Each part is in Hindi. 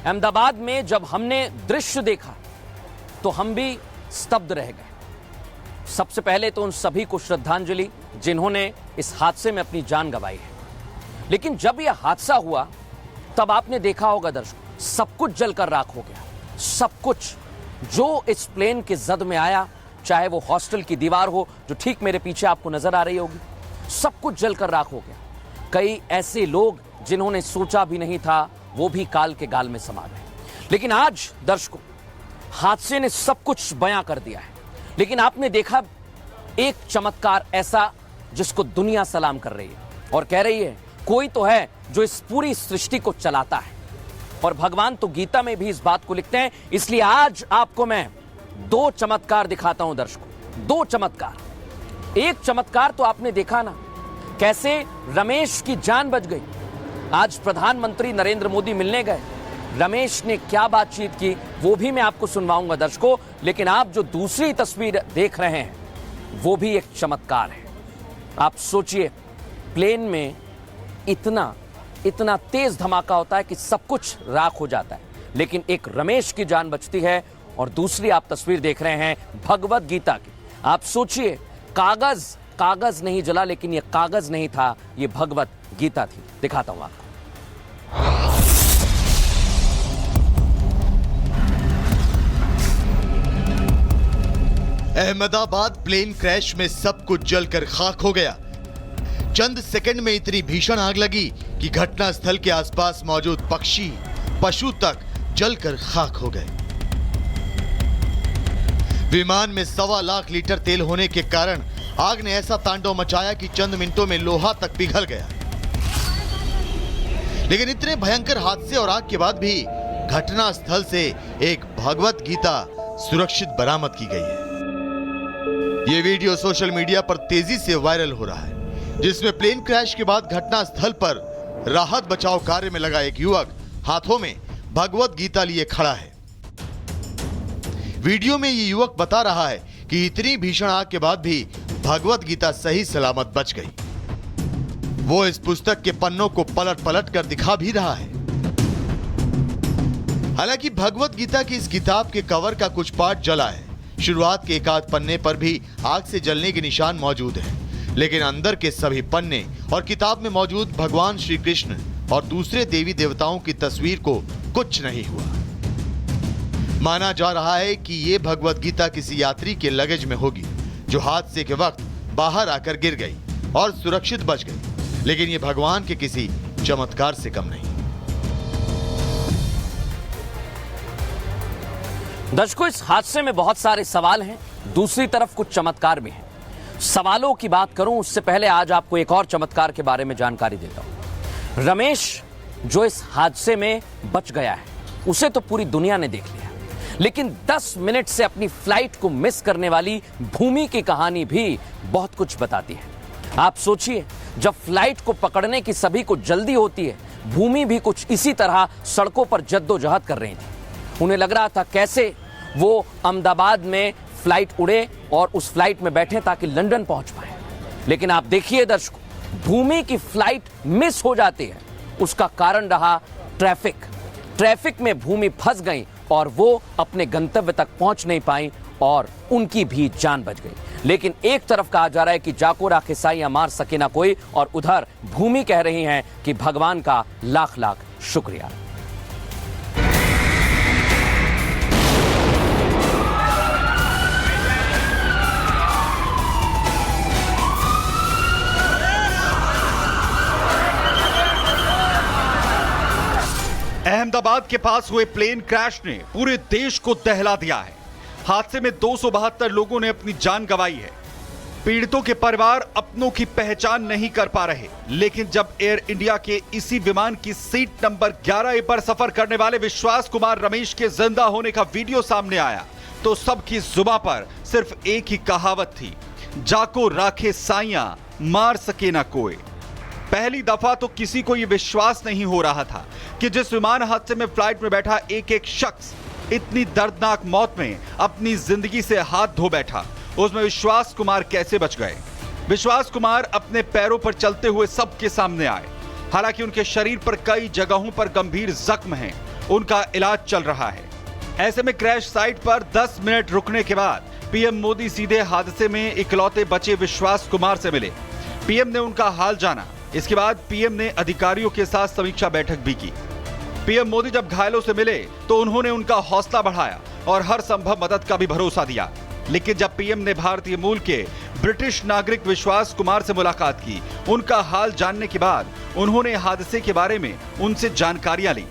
अहमदाबाद में जब हमने दृश्य देखा तो हम भी स्तब्ध रह गए। सबसे पहले तो उन सभी को श्रद्धांजलि जिन्होंने इस हादसे में अपनी जान गंवाई है। लेकिन जब यह हादसा हुआ तब आपने देखा होगा दर्शकों, सब कुछ जलकर राख हो गया। सब कुछ जो इस प्लेन के जद में आया, चाहे वो हॉस्टल की दीवार हो जो ठीक मेरे पीछे आपको नजर आ रही होगी, सब कुछ जलकर राख हो गया। कई ऐसे लोग जिन्होंने सोचा भी नहीं था वो भी काल के गाल में समा गए। लेकिन आज दर्शकों, हादसे ने सब कुछ बयां कर दिया है। लेकिन आपने देखा एक चमत्कार ऐसा जिसको दुनिया सलाम कर रही है और कह रही है कोई तो है जो इस पूरी सृष्टि को चलाता है। और भगवान तो गीता में भी इस बात को लिखते हैं। इसलिए आज आपको मैं दो चमत्कार दिखाता हूं दर्शकों, दो चमत्कार। एक चमत्कार तो आपने देखा ना, कैसे रमेश की जान बच गई। आज प्रधानमंत्री नरेंद्र मोदी मिलने गए, रमेश ने क्या बातचीत की वो भी मैं आपको सुनवाऊंगा दर्शकों। लेकिन आप जो दूसरी तस्वीर देख रहे हैं वो भी एक चमत्कार है। आप सोचिए, प्लेन में इतना तेज धमाका होता है कि सब कुछ राख हो जाता है, लेकिन एक रमेश की जान बचती है। और दूसरी आप तस्वीर देख रहे हैं भगवत गीता की। आप सोचिए, कागज नहीं जला, लेकिन यह कागज नहीं था, यह भगवत गीता थी। दिखाता हूं आपको। अहमदाबाद प्लेन क्रैश में सब कुछ जलकर खाक हो गया। चंद सेकंड में इतनी भीषण आग लगी कि घटनास्थल के आसपास मौजूद पक्षी, पशु तक जलकर खाक हो गए। विमान में 1.25 लाख लीटर तेल होने के कारण आग ने ऐसा तांडव मचाया कि चंद मिनटों में लोहा तक पिघल गया। लेकिन इतने भयंकर हादसे और आग के बाद भी घटनास्थल से एक भगवत गीता सुरक्षित बरामद की गई है। ये वीडियो सोशल मीडिया पर तेजी से वायरल हो रहा है, जिसमें प्लेन क्रैश के बाद घटनास्थल पर राहत बचाव कार्य में लगा एक युवक हाथों में भगवत गीता लिए खड़ा है। वीडियो में ये युवक बता रहा है कि इतनी भीषण आग के बाद भी भगवत गीता सही सलामत बच गई। वो इस पुस्तक के पन्नों को पलट पलट कर दिखा भी रहा है। हालांकि भगवत गीता की इस किताब के कवर का कुछ पार्ट जला है। शुरुआत के एकाध पन्ने पर भी आग से जलने के निशान मौजूद हैं, लेकिन अंदर के सभी पन्ने और किताब में मौजूद भगवान श्री कृष्ण और दूसरे देवी देवताओं की तस्वीर को कुछ नहीं हुआ। माना जा रहा है कि यह भगवत गीता किसी यात्री के लगेज में होगी, जो हादसे के वक्त बाहर आकर गिर गई और सुरक्षित बच गई। लेकिन यह भगवान के किसी चमत्कार से कम नहीं। दर्शकों, इस हादसे में बहुत सारे सवाल हैं, दूसरी तरफ कुछ चमत्कार भी हैं। सवालों की बात करूं उससे पहले आज आपको एक और चमत्कार के बारे में जानकारी देता हूं। रमेश जो इस हादसे में बच गया है, उसे तो पूरी दुनिया ने देख लिया, लेकिन 10 मिनट से अपनी फ्लाइट को मिस करने वाली भूमि की कहानी भी बहुत कुछ बताती है। आप सोचिए, जब फ्लाइट को पकड़ने की सभी को जल्दी होती है, भूमि भी कुछ इसी तरह सड़कों पर जद्दोजहद कर रही थी। उन्हें लग रहा था कैसे वो अहमदाबाद में फ्लाइट उड़े और उस फ्लाइट में बैठे ताकि लंदन पहुंच पाए। लेकिन आप देखिए दर्शकों, भूमि की फ्लाइट मिस हो जाती है। उसका कारण रहा ट्रैफिक में भूमि फंस गई और वो अपने गंतव्य तक पहुंच नहीं पाई और उनकी भी जान बच गई। लेकिन एक तरफ कहा जा रहा है कि जाको राखे साईं मार सके ना कोई, और उधर भूमि कह रही हैं कि भगवान का लाख लाख शुक्रिया। अहमदाबाद के पास हुए प्लेन क्रैश ने पूरे देश को दहला दिया है। हादसे में 272 लोगों ने अपनी जान गंवाई है। पीड़ितों के परिवार अपनों की पहचान नहीं कर पा रहे, लेकिन जब एयर इंडिया के इसी विमान की सीट नंबर 11A पर सफर करने वाले विश्वास कुमार रमेश के जिंदा होने का वीडियो सामने आया तो सबकी जुबान पर सिर्फ एक ही कहावत थी, जाको राखे साइयां मार सके ना कोई। पहली दफा तो किसी को यह विश्वास नहीं हो रहा था कि जिस विमान हादसे में फ्लाइट में बैठा एक एक शख्स इतनी दर्दनाक मौत में अपनी जिंदगी से हाथ धो बैठा, उसमें विश्वास कुमार कैसे बच गए। विश्वास कुमार अपने पैरों पर चलते हुए सबके सामने आए। हालांकि उनके शरीर पर कई जगहों पर गंभीर जख्म हैं। उनका इलाज चल रहा है। ऐसे में क्रैश साइट पर 10 मिनट रुकने के बाद पीएम मोदी सीधे हादसे में इकलौते बचे विश्वास कुमार से मिले। पीएम ने उनका हाल जाना। इसके बाद पीएम ने अधिकारियों के साथ समीक्षा बैठक भी की। पीएम मोदी जब घायलों से मिले तो उन्होंने उनका हौसला बढ़ाया और हर संभव मदद का भी भरोसा दिया। लेकिन जब पीएम ने भारतीय मूल के ब्रिटिश नागरिक विश्वास कुमार से मुलाकात की, उनका हाल जानने के बाद उन्होंने हादसे के बारे में उनसे जानकारियां ली।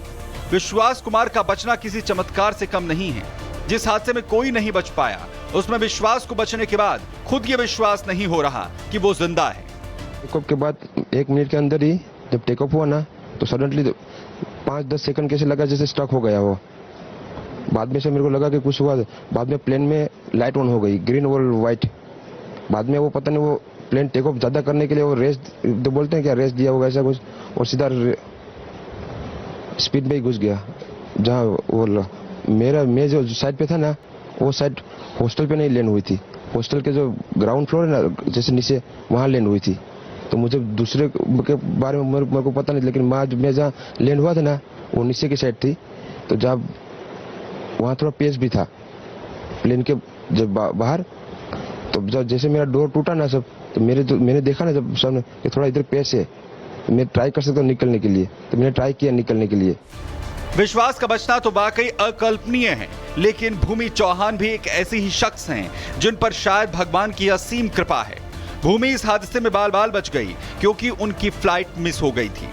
विश्वास कुमार का बचना किसी चमत्कार से कम नहीं है। जिस हादसे में कोई नहीं बच पाया, उसमें विश्वास को बचने के बाद खुद ये विश्वास नहीं हो रहा कि वो जिंदा है। टेक ऑफ के बाद 1 मिनट के अंदर ही जब टेक ऑफ हुआ ना, तो सडनली 5-10 सेकंड कैसे लगा जैसे स्टक हो गया वो। बाद में से मेरे को लगा कि कुछ हुआ। बाद में प्लेन में लाइट ऑन हो गई, ग्रीन और व्हाइट। बाद में वो पता नहीं, वो प्लेन टेक ऑफ ज्यादा करने के लिए वो रेस तो बोलते हैं क्या, रेस दिया होगा ऐसा कुछ, और सीधा स्पीड में ही घुस गया। जहाँ वो मैं जो साइड पे था ना, वो साइड हॉस्टल पे नहीं लैंड हुई थी। हॉस्टल के जो ग्राउंड फ्लोर है ना, जैसे नीचे, वहाँ लैंड हुई थी। तो मुझे दूसरे के बारे में मेरे को पता नहीं, लेकिन मैं जहाँ लैंड हुआ था ना, वो नीचे की साइड थी। तो जब वहाँ थोड़ा पेस भी था प्लेन के जब बाहर, तो जब जैसे मेरा डोर टूटा ना सब, तो मैंने देखा ना जब सामने कि थोड़ा इधर पेस है, मैं ट्राई कर सकता हूँ निकलने के लिए। तो मैंने ट्राई किया निकलने के लिए। विश्वास का बचना तो वाकई अकल्पनीय है, लेकिन भूमि चौहान भी एक ऐसी ही शख्स हैं जिन पर शायद भगवान की असीम कृपा है। भूमि इस हादसे में बाल बाल बच गई क्योंकि उनकी फ्लाइट मिस हो गई थी।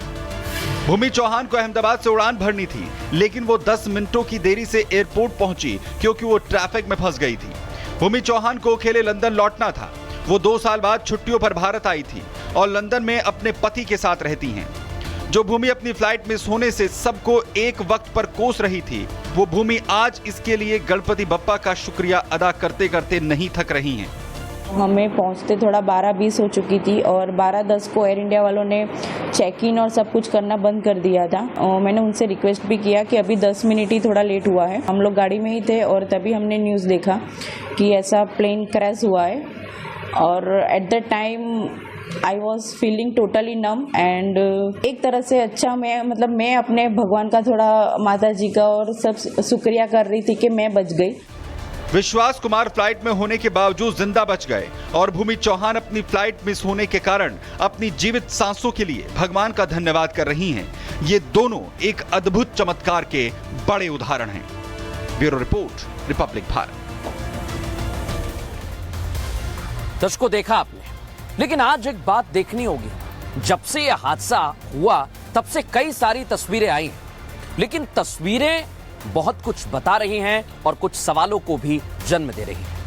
भूमि चौहान को अहमदाबाद से उड़ान भरनी थी, लेकिन वो 10 मिनटों की देरी से एयरपोर्ट पहुंची क्योंकि वो ट्रैफिक में फंस गई थी। भूमि चौहान को अकेले लंदन लौटना था। वो 2 साल बाद छुट्टियों पर भारत आई थी और लंदन में अपने पति के साथ रहती हैं। जो भूमि अपनी फ्लाइट मिस होने से सबको एक वक्त पर कोस रही थी, वो भूमि आज इसके लिए गणपति बप्पा का शुक्रिया अदा करते करते नहीं थक रही हैं। हमें पहुंचते थोड़ा 12:20 हो चुकी थी और 12:10 को एयर इंडिया वालों ने चेक इन और सब कुछ करना बंद कर दिया था। और मैंने उनसे रिक्वेस्ट भी किया कि अभी 10 मिनट ही थोड़ा लेट हुआ है। हम लोग गाड़ी में ही थे और तभी हमने न्यूज़ देखा कि ऐसा प्लेन क्रैश हुआ है। और at the time I was feeling totally num and एक तरह से अच्छा मैं अपने भगवान का थोड़ा, माता जी का और सब शुक्रिया कर रही थी कि मैं बच गई। विश्वास कुमार फ्लाइट में होने के बावजूद जिंदा बच गए और भूमि चौहान अपनी फ्लाइट मिस होने के कारण अपनी जीवित सांसों के लिए भगवान का धन्यवाद कर रही हैं। ये दोनों एक अद्भुत चमत्कार के बड़े उदाहरण हैं। Bureau report, Republic Bharat. दर्शकों, देखा आपने, लेकिन आज एक बात देखनी होगी। जब से यह हादसा हुआ तब से कई सारी तस्वीरें आई हैं, लेकिन तस्वीरें बहुत कुछ बता रही हैं और कुछ सवालों को भी जन्म दे रही हैं।